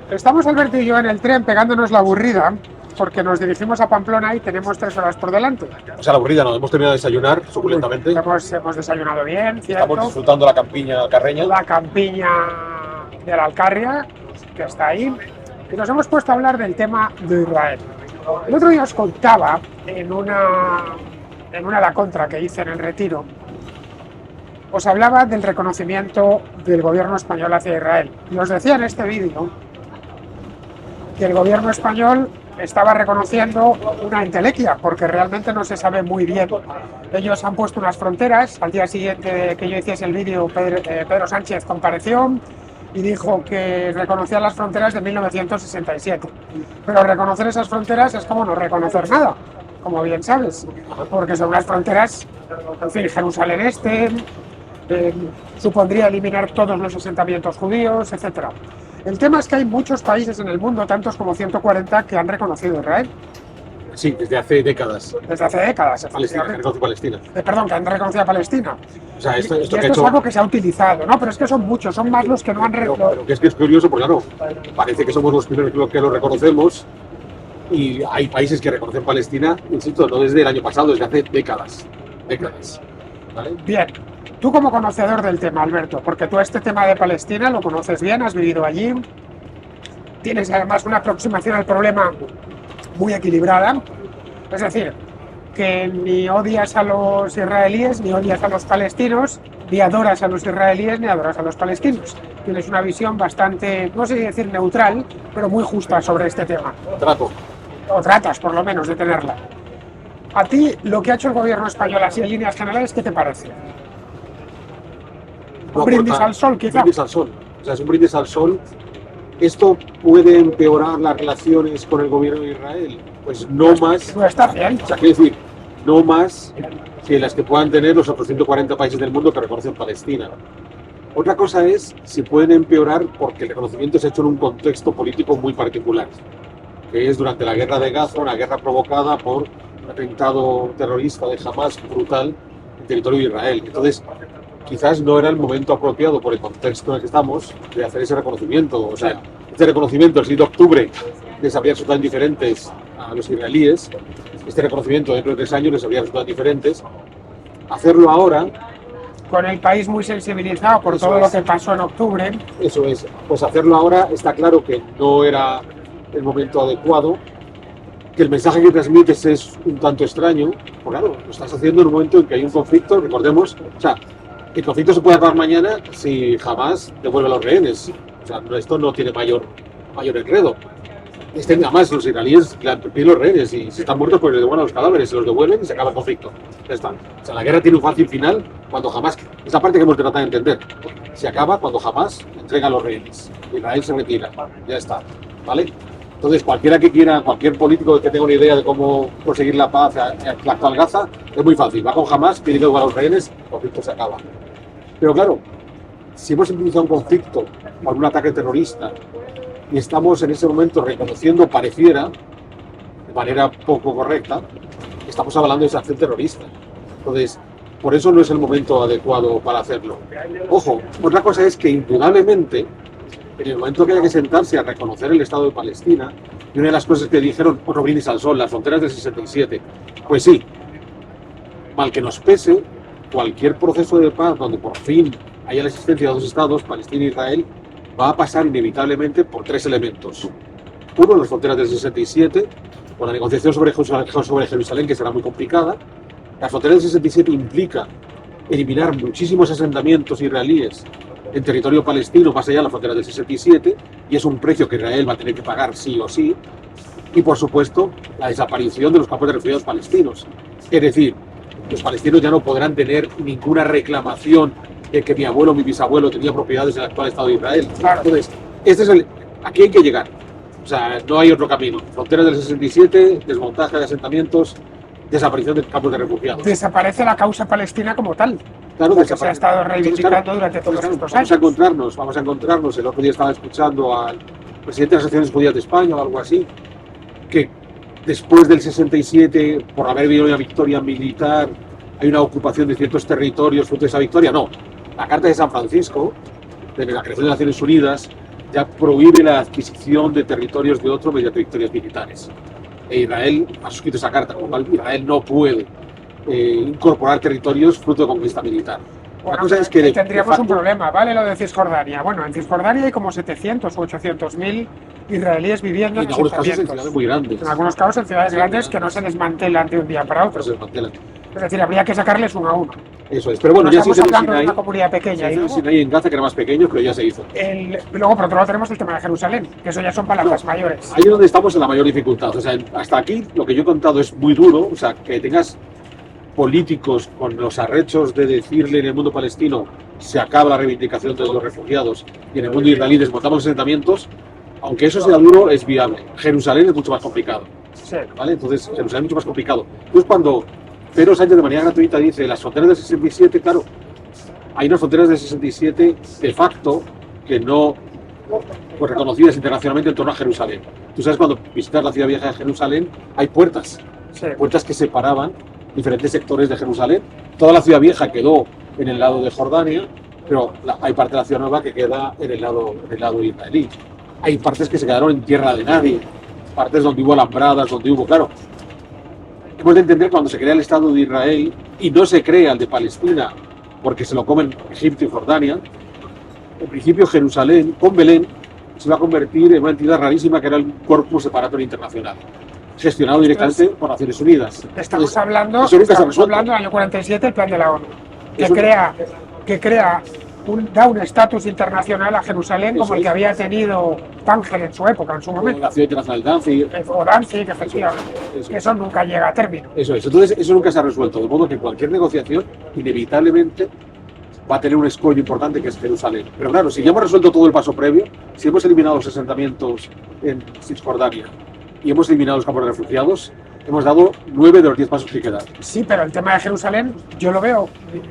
Estamos Alberto y yo en el tren pegándonos la aburrida porque nos dirigimos a Pamplona y tenemos 3 horas por delante. O sea, la aburrida no, hemos terminado de desayunar suculentamente. Hemos desayunado bien, ¿cierto? Estamos disfrutando la campiña carreña. La campiña de la Alcarria, que está ahí, y nos hemos puesto a hablar del tema de Israel. El otro día os contaba en una La Contra que hice en el Retiro, os hablaba del reconocimiento del gobierno español hacia Israel. Y os decía en este vídeo que el gobierno español estaba reconociendo una entelequia, porque realmente no se sabe muy bien. Ellos han puesto unas fronteras. Al día siguiente de que yo hiciese el vídeo, Pedro Sánchez compareció y dijo que reconocían las fronteras de 1967. Pero reconocer esas fronteras es como no reconocer nada, como bien sabes, porque son unas fronteras, en fin, Jerusalén Este, supondría eliminar todos los asentamientos judíos, etc. El tema es que hay muchos países en el mundo, tantos como 140, que han reconocido a Israel. Sí, desde hace décadas. Desde hace décadas, Palestina, que reconoce Palestina. Perdón, que han reconocido a Palestina. O sea, esto y esto es algo que se ha utilizado, ¿no? Pero es que son muchos, son más los que no han reconocido. Pero que es curioso, porque claro, parece que somos los primeros que lo reconocemos y hay países que reconocen Palestina, insisto, no desde el año pasado, desde hace décadas. ¿Vale? Bien. Tú como conocedor del tema, Alberto, porque tú este tema de Palestina lo conoces bien, has vivido allí, tienes además una aproximación al problema muy equilibrada, es decir, que ni odias a los israelíes, ni odias a los palestinos, ni adoras a los israelíes, ni adoras a los palestinos. Tienes una visión bastante, no sé si decir neutral, pero muy justa sobre este tema. O tratas, por lo menos, de tenerla. A ti, lo que ha hecho el gobierno español así en líneas generales, ¿qué te parece? Un brindis al sol, quizá. Un brindis al sol. O sea, es un brindis al sol. ¿Esto puede empeorar las relaciones con el gobierno de Israel? Pues no más. No está bien. O sea, quiero decir, no más que las que puedan tener los otros 140 países del mundo que reconocen Palestina. Otra cosa es si pueden empeorar porque el reconocimiento se ha hecho en un contexto político muy particular, que es durante la guerra de Gaza, una guerra provocada por un atentado terrorista de Hamas brutal en territorio de Israel. Entonces, quizás no era el momento apropiado por el contexto en el que estamos de hacer ese reconocimiento. O sea, este reconocimiento el 6 de octubre les habría resultado indiferentes a los israelíes, este reconocimiento dentro de 3 años les habría resultado diferentes. Hacerlo ahora, con el país muy sensibilizado por todo lo que pasó en octubre. Eso es, pues hacerlo ahora está claro que no era el momento adecuado, que el mensaje que transmites es un tanto extraño, porque claro, lo estás haciendo en un momento en que hay un conflicto, recordemos, o sea, el conflicto se puede acabar mañana si jamás devuelve a los rehenes. O sea, esto no tiene mayor enredo. Además, los israelíes piden los rehenes y si están muertos, pues les devuelven los cadáveres, se los devuelven y se acaba el conflicto. Ya está. O sea, la guerra tiene un fácil final cuando jamás. Es la parte que hemos de tratar de entender. Se acaba cuando jamás entrega los rehenes. Israel se retira. Ya está. ¿Vale? Entonces, cualquiera que quiera, cualquier político que tenga una idea de cómo conseguir la paz en la actual Gaza, es muy fácil. Va con Hamas, pide luego a los rehenes, el conflicto se acaba. Pero claro, si hemos utilizado un conflicto por un ataque terrorista y estamos en ese momento reconociendo, pareciera, de manera poco correcta, estamos hablando de esa acción terrorista. Entonces, por eso no es el momento adecuado para hacerlo. Ojo, otra cosa es que indudablemente, en el momento que haya que sentarse a reconocer el Estado de Palestina, y una de las cosas que dijeron, otro brindis al sol, las fronteras del 67, pues sí, mal que nos pese, cualquier proceso de paz donde por fin haya la existencia de 2 estados, Palestina e Israel, va a pasar inevitablemente por 3 elementos. Uno, las fronteras del 67, con la negociación sobre Jerusalén, que será muy complicada. Las fronteras del 67 implica eliminar muchísimos asentamientos israelíes en territorio palestino, más allá de las fronteras del 67, y es un precio que Israel va a tener que pagar sí o sí. Y, por supuesto, la desaparición de los campos de refugiados palestinos. Es decir, los palestinos ya no podrán tener ninguna reclamación de que mi abuelo o mi bisabuelo tenía propiedades en el actual Estado de Israel. Entonces, aquí hay que llegar. O sea, no hay otro camino. Fronteras del 67, desmontaje de asentamientos, desaparición de campos de refugiados. Desaparece la causa palestina como tal. Claro, que se ha estado reivindicando durante todos estos años. Vamos a encontrarnos. El otro día estaba escuchando al presidente de las Naciones Judías de España o algo así, que después del 67, por haber habido una victoria militar, hay una ocupación de ciertos territorios fruto de esa victoria. No, la Carta de San Francisco, de la creación de Naciones Unidas, ya prohíbe la adquisición de territorios de otro mediante victorias militares. E Israel ha suscrito esa carta, con lo cual Israel no puede incorporar territorios fruto de conquista militar. Bueno, la cosa es que tendríamos un problema, ¿vale? Lo de Cisjordania. Bueno, en Cisjordania hay como 700 o 800.000 israelíes viviendo en algunos casos en ciudades muy grandes. En algunos casos en ciudades grandes que no se desmantelan de un día para otro. No se desmantelan. Es decir, habría que sacarles uno a uno. Eso es, pero bueno, no ya se hizo en hablando de Sinaí. una comunidad pequeña. En Sinaí, en Gaza, que era más pequeño, pero ya se hizo. Luego, por otro lado, tenemos el tema de Jerusalén, que eso ya son palabras mayores. Ahí es donde estamos en la mayor dificultad. O sea, hasta aquí lo que yo he contado es muy duro. O sea, que tengas políticos con los arrechos de decirle en el mundo palestino se acaba la reivindicación de los refugiados y en el mundo israelí desmontamos los asentamientos, aunque eso sea duro, es viable. Jerusalén es mucho más complicado. Sí. ¿Vale? Entonces, Jerusalén es mucho más complicado. Entonces, cuando Pedro Sánchez de manera gratuita dice las fronteras del 67, claro, hay unas fronteras del 67 de facto que no pues, reconocidas internacionalmente en torno a Jerusalén. Tú sabes, cuando visitas la ciudad vieja de Jerusalén, hay puertas, puertas que separaban diferentes sectores de Jerusalén. Toda la ciudad vieja quedó en el lado de Jordania, pero hay parte de la ciudad nueva que queda en el lado israelí. Hay partes que se quedaron en tierra de nadie, partes donde hubo alambradas, donde hubo, claro. Hemos de entender cuando se crea el Estado de Israel y no se crea el de Palestina porque se lo comen Egipto y Jordania, en principio Jerusalén, con Belén, se va a convertir en una entidad rarísima que era el Corpus Separatorio Internacional, gestionado directamente por Naciones Unidas. Estamos hablando del año 47, el plan de la ONU, da un estatus internacional a Jerusalén como el que había tenido Tánger en su época, en su momento. La ciudad internacional Danzig. O Danzig, efectivamente. Eso nunca llega a término. Eso es. Entonces, eso nunca se ha resuelto. De modo que cualquier negociación, inevitablemente, va a tener un escollo importante que es Jerusalén. Pero claro, si ya hemos resuelto todo el paso previo, si hemos eliminado los asentamientos en Cisjordania y hemos eliminado los campos de refugiados, hemos dado 9 de los 10 pasos que quedan. Sí, pero el tema de Jerusalén yo lo veo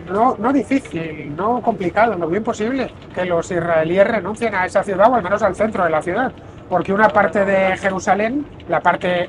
no difícil, no complicado, lo veo imposible que los israelíes renuncien a esa ciudad o al menos al centro de la ciudad, porque una parte de Jerusalén, la parte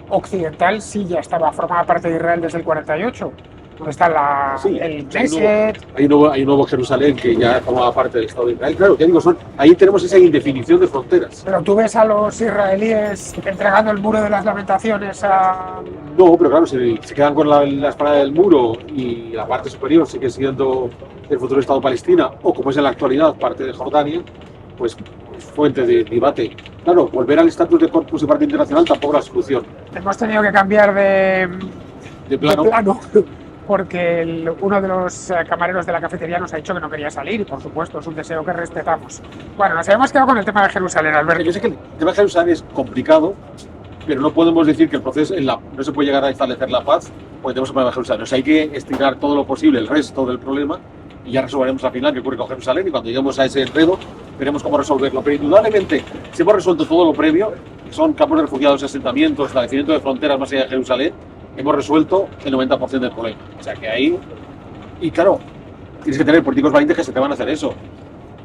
occidental, sí ya formaba parte de Israel desde el 48. Donde está el Knesset. Hay un nuevo Jerusalén que ya formaba parte del Estado de Israel. Claro, ya digo, ahí tenemos esa indefinición de fronteras. Pero tú ves a los israelíes entregando el muro de las lamentaciones a... No, pero claro, si se quedan con la espalda del muro y la parte superior sigue siendo el futuro Estado de Palestina, o como es en la actualidad parte de Jordania, pues es fuente de debate. Claro, volver al estatus de Corpus Separatorio Internacional tampoco es la solución. Hemos tenido que cambiar de plano. Porque uno de los camareros de la cafetería nos ha dicho que no quería salir, y por supuesto es un deseo que respetamos. Bueno, nos habíamos quedado con el tema de Jerusalén, Alberto. Yo sé que el tema de Jerusalén es complicado, pero no podemos decir que el proceso no se puede llegar a establecer la paz, porque tenemos el problema de Jerusalén. O sea, hay que estirar todo lo posible el resto del problema y ya resolveremos al final qué ocurre con Jerusalén, y cuando lleguemos a ese enredo veremos cómo resolverlo. Pero indudablemente, si hemos resuelto todo lo previo, que son campos de refugiados, asentamientos, establecimiento de fronteras más allá de Jerusalén, hemos resuelto el 90% del problema. O sea que ahí... Y claro, tienes que tener políticos valientes que se te van a hacer eso.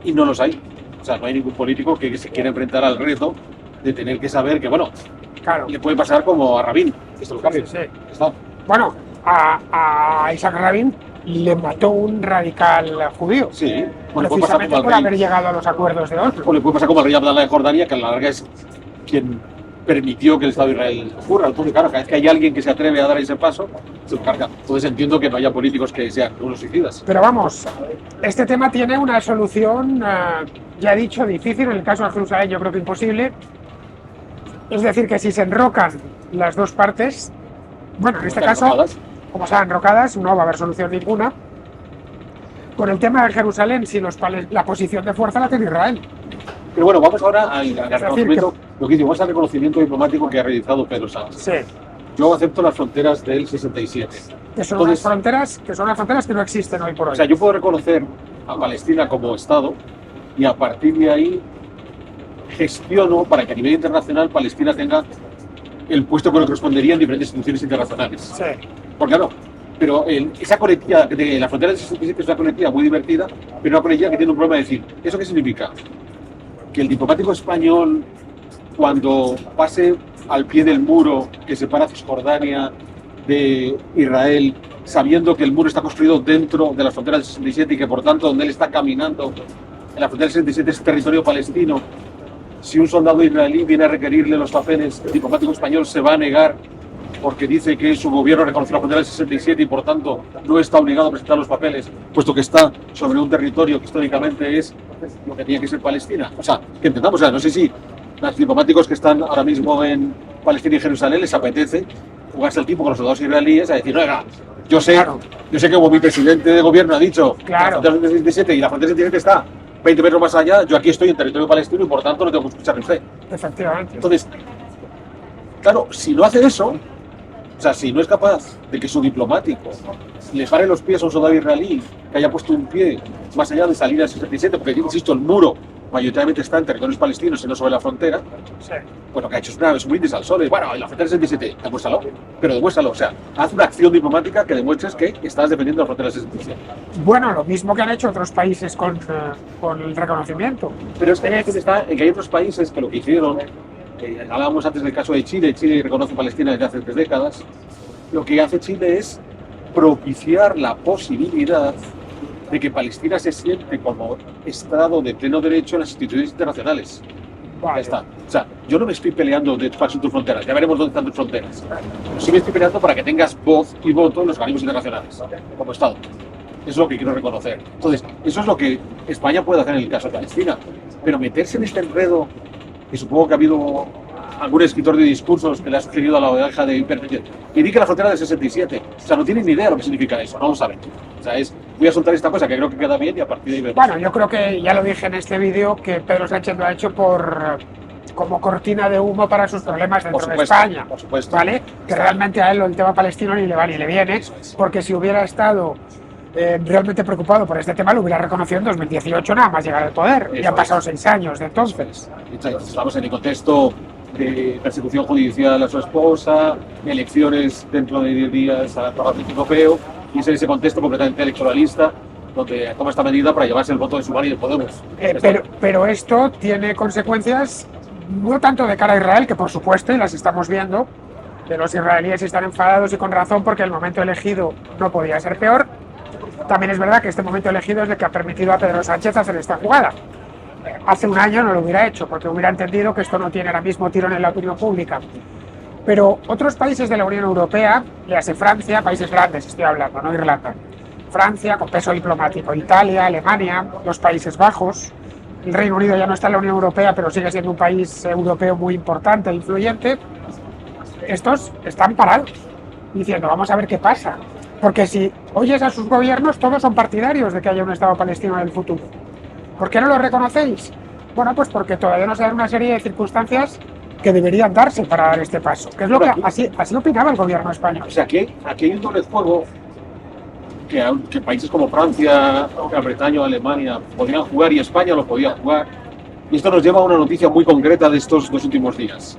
Y no los hay. O sea, no hay ningún político que se quiera enfrentar al reto de tener que saber que, bueno, claro, le puede pasar como a Rabin. Esto lo cambia. Sí. Bueno, a Isaac Rabin le mató un radical judío. Sí. Bueno, precisamente por haber llegado a los acuerdos de Oslo. O le puede pasar como al rey Abdalá de Jordania, que a la larga es quien permitió que el Estado de Israel ocurra. Entonces, claro, cada vez que hay alguien que se atreve a dar ese paso, se lo carga. Entonces entiendo que no haya políticos que sean unos suicidas. Pero vamos, este tema tiene una solución, ya he dicho, difícil. En el caso de Jerusalén yo creo que imposible. Es decir, que si se enrocan las dos partes, bueno, en este caso, como están enrocadas, no va a haber solución ninguna. Con el tema de Jerusalén, si la posición de fuerza la tiene Israel. Pero bueno, vamos ahora al reconocimiento, vamos al reconocimiento diplomático que ha realizado Pedro Sánchez. Sí. Yo acepto las fronteras del 67. Que son unas fronteras que no existen hoy por hoy. O sea, yo puedo reconocer a Palestina como Estado y a partir de ahí gestiono para que a nivel internacional Palestina tenga el puesto que le correspondería en diferentes instituciones internacionales. Sí. Porque claro, pero esa coletilla de la frontera del 67 es una coletilla muy divertida, pero una coletilla que tiene un problema de decir, ¿eso qué significa? Que el diplomático español, cuando pase al pie del muro que separa Cisjordania de Israel, sabiendo que el muro está construido dentro de las fronteras del 67 y que por tanto donde él está caminando en la frontera del 67 es territorio palestino, si un soldado israelí viene a requerirle los papeles, el diplomático español se va a negar porque dice que su gobierno reconoció la frontera del 67 y por tanto no está obligado a presentar los papeles, puesto que está sobre un territorio que históricamente es lo que tiene que ser Palestina. O sea, que entendamos, o sea, no sé si los diplomáticos que están ahora mismo en Palestina y Jerusalén les apetece jugarse el tiempo con los soldados israelíes a decir, oiga, yo sé que como mi presidente de gobierno ha dicho la frontera del 67 y la frontera del 67 está 20 metros más allá, yo aquí estoy en territorio palestino y por tanto no tengo que escuchar usted. Efectivamente. Entonces, claro, si no hace eso, o sea, si no es capaz de que su diplomático le pare los pies a un soldado israelí que haya puesto un pie más allá de salir al 67, porque, insisto, el muro mayoritariamente está en territorios palestinos y no sobre la frontera, bueno, que ha hecho es un brindis al sol, y bueno, en la frontera del 67, demuéstralo, pero demuéstralo, o sea, haz una acción diplomática que demuestres que estás defendiendo la frontera del 67. Bueno, lo mismo que han hecho otros países con el reconocimiento. Pero es que está en que hay otros países que lo que hicieron, hablábamos antes del caso de Chile, Chile reconoce Palestina desde hace 3 décadas, lo que hace Chile es propiciar la posibilidad de que Palestina se siente como Estado de pleno derecho en las instituciones internacionales. Vale. Ya está. O sea, yo no me estoy peleando de cuáles son tus fronteras, ya veremos dónde están tus fronteras. Pero sí me estoy peleando para que tengas voz y voto en los organismos internacionales, como Estado. Eso es lo que quiero reconocer. Entonces, eso es lo que España puede hacer en el caso de Palestina. Pero meterse en este enredo, y supongo que ha habido algún escritor de discursos que le ha sugerido a la oveja de hipertensión, y di que la frontera del 67. O sea, no tienen ni idea de lo que significa eso, no lo saben. O sea, voy a soltar esta cosa que creo que queda bien y a partir de ahí veremos. Bueno, yo creo que ya lo dije en este vídeo que Pedro Sánchez lo ha hecho como cortina de humo para sus problemas dentro de España. Por supuesto. ¿Vale? Que realmente a él el tema palestino ni le va ni le viene, porque si hubiera estado realmente preocupado por este tema, lo hubiera reconocido en 2018 nada más llegar al poder. Y han pasado 6 años de entonces. Estamos en el contexto de persecución judicial a su esposa, elecciones dentro de 10 días al Parlamento Europeo, y es en ese contexto completamente electoralista donde toma esta medida para llevarse el voto de Sumar y de Podemos. Pero esto tiene consecuencias no tanto de cara a Israel, que por supuesto, y las estamos viendo, que los israelíes están enfadados y con razón porque el momento elegido no podía ser peor. También es verdad que este momento elegido es el que ha permitido a Pedro Sánchez hacer esta jugada. Hace un año no lo hubiera hecho, porque hubiera entendido que esto no tiene ahora mismo tirón en la opinión pública. Pero otros países de la Unión Europea, le hace Francia, países grandes estoy hablando, no Irlanda, Francia con peso diplomático, Italia, Alemania, los Países Bajos, el Reino Unido ya no está en la Unión Europea, pero sigue siendo un país europeo muy importante e influyente, estos están parados, diciendo vamos a ver qué pasa. Porque si oyes a sus gobiernos, todos son partidarios de que haya un Estado palestino en el futuro. ¿Por qué no lo reconocéis? Bueno, pues porque todavía no se dan una serie de circunstancias que deberían darse para dar este paso, que es lo que así opinaba el gobierno español. O sea, aquí hay un doble juego que países como Francia, Gran Bretaña o Alemania podían jugar y España lo podía jugar. Y esto nos lleva a una noticia muy concreta de estos 2 últimos días.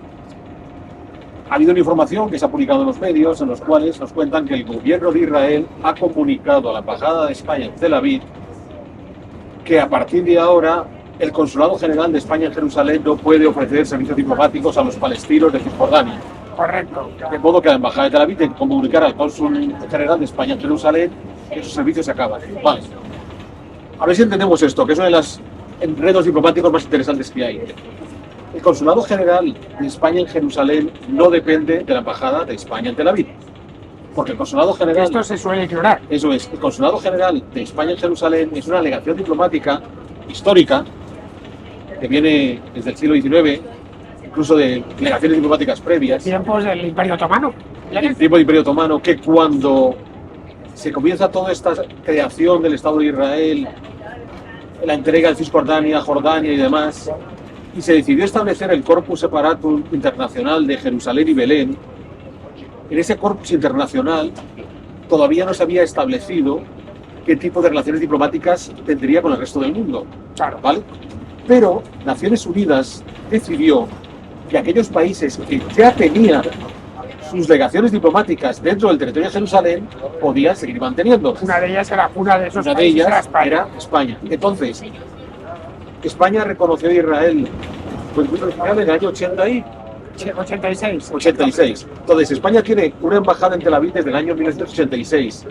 Ha habido una información que se ha publicado en los medios en los cuales nos cuentan que el gobierno de Israel ha comunicado a la Embajada de España en Tel Aviv que a partir de ahora el Consulado General de España en Jerusalén no puede ofrecer servicios diplomáticos a los palestinos de Cisjordania. Correcto. De modo que la Embajada de Tel Aviv tiene que comunicar al Cónsul General de España en Jerusalén que esos servicios se acaban. Vale. A ver si entendemos esto, que es uno de los enredos diplomáticos más interesantes que hay. El Consulado General de España en Jerusalén no depende de la Embajada de España en Tel Aviv. Porque el Consulado General... Esto se suele ignorar. Eso es. El Consulado General de España en Jerusalén es una alegación diplomática histórica que viene desde el siglo XIX, incluso de delegaciones diplomáticas previas. Tiempos del Imperio Otomano. El tiempo del Imperio Otomano, que cuando se comienza toda esta creación del Estado de Israel, la entrega de Cisjordania, Jordania y demás, y se decidió establecer el Corpus Separatum Internacional de Jerusalén y Belén, en ese corpus internacional todavía no se había establecido qué tipo de relaciones diplomáticas tendría con el resto del mundo. Claro. ¿Vale? Pero Naciones Unidas decidió que aquellos países que ya tenían sus delegaciones diplomáticas dentro del territorio de Jerusalén podían seguir manteniendo. Una de ellas era una de esos Una de países ellas era España. era España. Entonces, España reconoció a Israel en el año 86. 86. Entonces, España tiene una embajada en Tel Aviv desde el año 1986.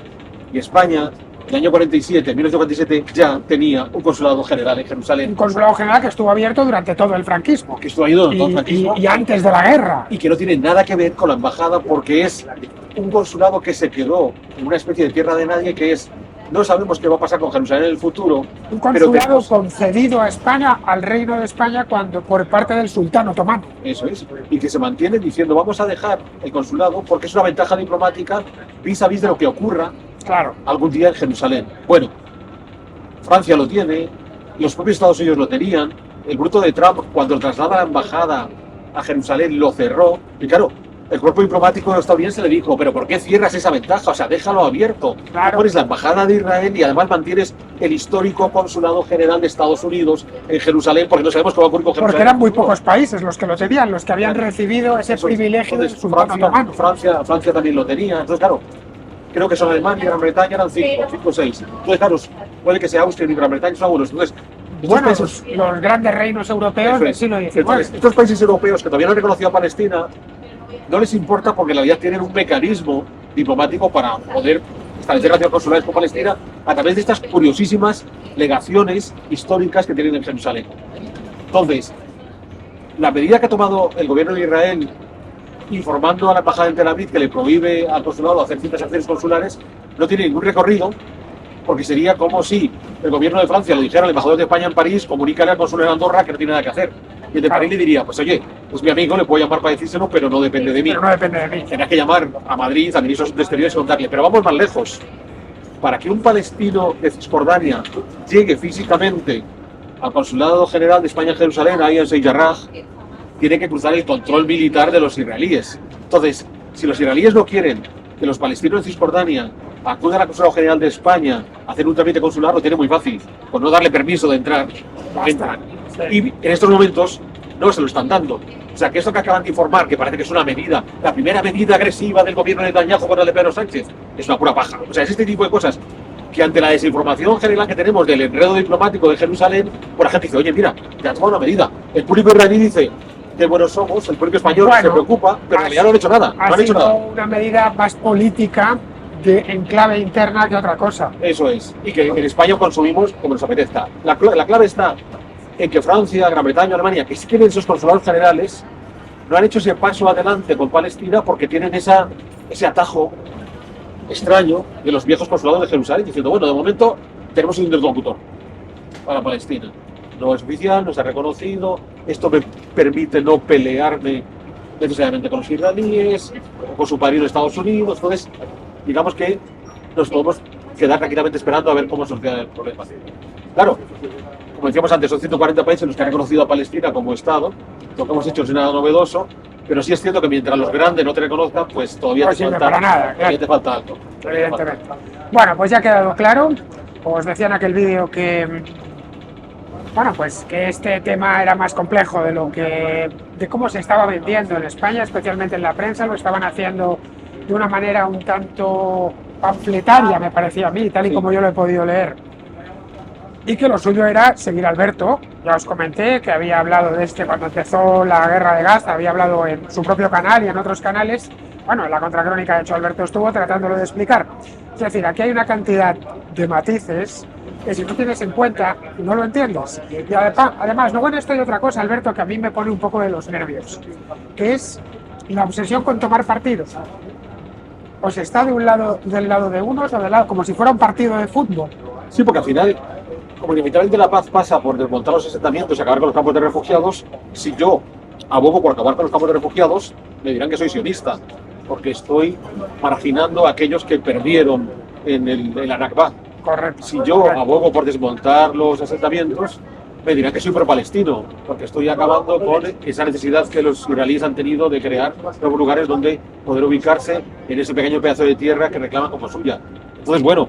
Y España el año 47, 1947, ya tenía un consulado general en Jerusalén. Un consulado general que estuvo abierto durante todo el franquismo. Que estuvo ahí durante todo el franquismo. Y antes de la guerra. Y que no tiene nada que ver con la embajada, porque es un consulado que se quedó en una especie de tierra de nadie, que es, no sabemos qué va a pasar con Jerusalén en el futuro. Un consulado concedido a España, al Reino de España, por parte del sultán otomano. Eso es. Y que se mantiene diciendo, vamos a dejar el consulado porque es una ventaja diplomática vis a vis de lo que ocurra, claro, algún día en Jerusalén. Bueno, Francia lo tiene, los propios Estados Unidos lo tenían, el bruto de Trump, cuando traslada la embajada a Jerusalén, lo cerró, y claro, el cuerpo diplomático estadounidense le dijo, pero ¿por qué cierras esa ventaja? O sea, déjalo abierto. Claro. Pones la embajada de Israel y además mantienes el histórico consulado general de Estados Unidos en Jerusalén, porque no sabemos qué va a ocurrir con Jerusalén. Porque eran muy pocos países los que lo tenían, los que habían recibido ese privilegio del sultán otomano. Francia también lo tenía, entonces claro, creo que son Alemania y Gran Bretaña, eran 5 o 6. Entonces claro, puede que sea Austria y Gran Bretaña son algunos. Entonces, bueno, países, los grandes reinos europeos del siglo XIX. Entonces, estos países europeos que todavía no han reconocido a Palestina, no les importa porque en realidad tienen un mecanismo diplomático para poder establecer relaciones consulares con Palestina a través de estas curiosísimas legaciones históricas que tienen en Jerusalén. Entonces, la medida que ha tomado el gobierno de Israel informando a la embajada en Tel Aviv que le prohíbe al consulado hacer ciertas acciones consulares no tiene ningún recorrido, porque sería como si el gobierno de Francia le dijera al embajador de España en París, comunícale al consulado de Andorra que no tiene nada que hacer. Y el de París le diría, pues oye, pues mi amigo, le puedo llamar para decírselo, pero no depende de mí. Pero no depende de mí. Tendrás que llamar a Madrid, al ministro de Exteriores y contarle. Pero vamos más lejos. Para que un palestino de Cisjordania llegue físicamente al Consulado General de España en Jerusalén, ahí en Sheikh Jarrah, tiene que cruzar el control militar de los israelíes. Entonces, si los israelíes no quieren que los palestinos de Cisjordania acudan al Consulado General de España a hacer un trámite consular, lo tiene muy fácil. Por no darle permiso de entrar, entran. Y en estos momentos no se lo están dando. O sea, que esto que acaban de informar, que parece que es una medida, la primera medida agresiva del gobierno de Netanyahu contra el de Pedro Sánchez, es una pura paja. O sea, es este tipo de cosas que ante la desinformación general que tenemos del enredo diplomático de Jerusalén, por la gente dice, oye, mira, ya ha tomado una medida. El público israelí dice, qué buenos somos, el público español se preocupa, pero en realidad no han hecho nada. No han hecho nada. Una medida más política de enclave interna que otra cosa. Eso es. Y que en España consumimos como nos apetezca. La clave está en que Francia, Gran Bretaña, Alemania, que sí tienen esos consulados generales, no han hecho ese paso adelante con Palestina porque tienen ese atajo extraño de los viejos consulados de Jerusalén, diciendo, bueno, de momento tenemos un interlocutor para Palestina. No es oficial, no se ha reconocido, esto me permite no pelearme necesariamente con los israelíes, o con su pariente de Estados Unidos, entonces digamos que nos podemos quedar tranquilamente esperando a ver cómo soluciona el problema. Claro, como decíamos antes, son 140 países los que han reconocido a Palestina como Estado, lo que hemos hecho no es nada novedoso, pero sí es cierto que mientras los grandes no te reconozcan, pues todavía pues te falta, para nada, claro. te falta algo. Evidentemente. Bueno, pues ya ha quedado claro, os decía en aquel vídeo que, bueno, pues que este tema era más complejo de cómo se estaba vendiendo en España, especialmente en la prensa, lo estaban haciendo de una manera un tanto panfletaria, me parecía a mí, tal y como yo lo he podido leer. Y que lo suyo era seguir a Alberto. Ya os comenté que había hablado de cuando empezó la guerra de Gaza, había hablado en su propio canal y en otros canales. Bueno, en la contracrónica, de hecho, Alberto estuvo tratándolo de explicar. Es decir, aquí hay una cantidad de matices que si no tienes en cuenta, no lo entiendes. Y además, luego en esto hay otra cosa, Alberto, que a mí me pone un poco de los nervios, que es la obsesión con tomar partidos. O se está del lado de unos o del lado, como si fuera un partido de fútbol. Sí, porque al final, como inevitablemente la paz pasa por desmontar los asentamientos y acabar con los campos de refugiados, si yo abogo por acabar con los campos de refugiados, me dirán que soy sionista, porque estoy marginando a aquellos que perdieron en la Nakba. Correcto. Si yo abogo por desmontar los asentamientos, me dirán que soy pro-palestino, porque estoy acabando con esa necesidad que los israelíes han tenido de crear nuevos lugares donde poder ubicarse en ese pequeño pedazo de tierra que reclaman como suya. Entonces, bueno,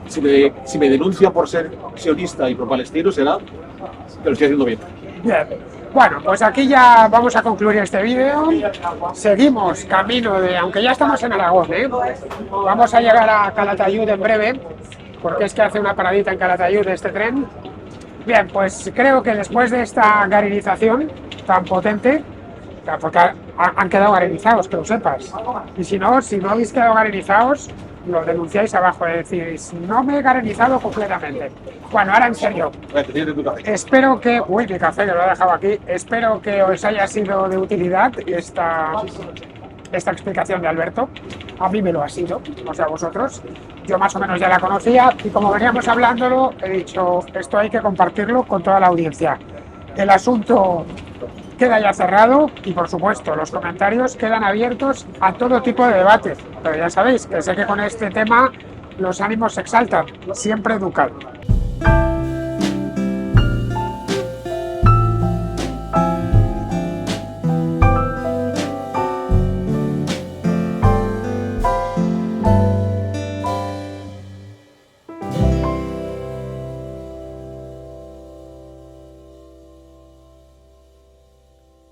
si me denuncian por ser sionista y pro-palestino, será que lo estoy haciendo bien. Bien. Bueno, pues aquí ya vamos a concluir este vídeo. Seguimos camino aunque ya estamos en Aragón, vamos a llegar a Calatayud en breve, porque es que hace una paradita en Calatayud este tren. Bien, pues creo que después de esta garinización tan potente, Claro, porque han quedado garenizados, que lo sepas. Y si no habéis quedado garenizados, lo denunciáis abajo, decís, no me he garenizado completamente. Bueno, ahora en serio, espero que, uy, mi café que lo he dejado aquí, espero que os haya sido de utilidad esta explicación de Alberto. A mí me lo ha sido, no sé a vosotros. Yo más o menos ya la conocía y como veníamos hablándolo, he dicho, esto hay que compartirlo con toda la audiencia. El asunto queda ya cerrado y, por supuesto, los comentarios quedan abiertos a todo tipo de debates. Pero ya sabéis que sé que con este tema los ánimos se exaltan, siempre educado.